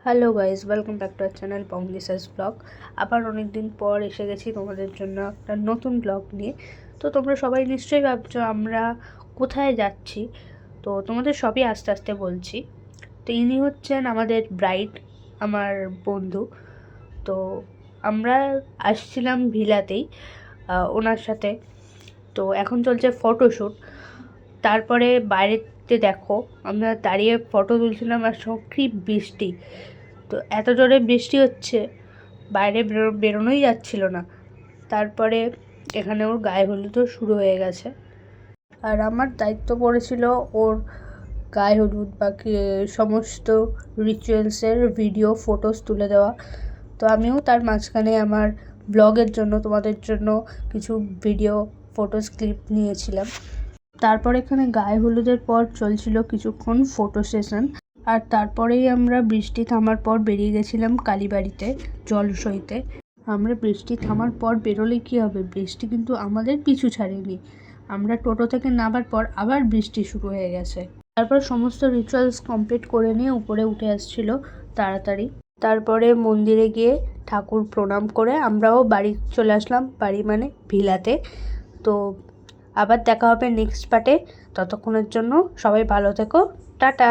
Hello guys, welcome back to our channel পংলিসাস blog. আবার অনেক দিন পর এসে গেছি তোমাদের জন্য একটা নতুন ব্লগ নিয়ে। তো তোমরা সবাই নিশ্চয়ই ভাবছো আমরা কোথায় যাচ্ছি, তো তোমাদের সবই আস্তে আস্তে বলছি। তো ইনি হচ্ছেন আমাদের ব্রাইড, আমার বন্ধু। তো আমরা আসছিলাম ভিলাতেই ওনার সাথে। তো এখন চলছে ফটোশ্যুট। তারপরে বাইরেতে দেখো আমরা দাঁড়িয়ে ফটো তুলছিলাম আর সত্যি বৃষ্টি। তো এত জোরে বৃষ্টি হচ্ছে, বাইরে বেরোনোই যাচ্ছিল না। তারপরে এখানে ওর গায়ে হলুদও শুরু হয়ে গেছে, আর আমার দায়িত্ব পড়েছিল ওর গায়ে হলুদ বা সমস্ত রিচুয়ালসের ভিডিও ফটোস তুলে দেওয়া। তো আমিও তার মাঝখানে আমার ব্লগের জন্য তোমাদের জন্য কিছু ভিডিও ফটোস ক্লিপ নিয়েছিলাম। তারপর এখানে গায়ে হলুদের পর চলছিল কিছুক্ষণ ফটো সেশন, আর তারপরেই আমরা বৃষ্টি থামার পর বেরিয়ে গেছিলাম কালীবাড়িতে জল সইতে। আমরা বৃষ্টি থামার পর বেরোলে কী হবে, বৃষ্টি কিন্তু আমাদের পিছু ছাড়েনি। আমরা টোটো থেকে নামার পর আবার বৃষ্টি শুরু হয়ে গেছে। তারপর সমস্ত রিচুয়ালস কমপ্লিট করে নিয়ে উপরে উঠে আসছিল তাড়াতাড়ি। তারপরে মন্দিরে গিয়ে ঠাকুর প্রণাম করে আমরাও বাড়ি চলে আসলাম, বাড়ি মানে ভিলাতে। তো আবার দেখা হবে নেক্সট পার্টে। ততক্ষণের জন্য সবাই ভালো থেকো, টাটা।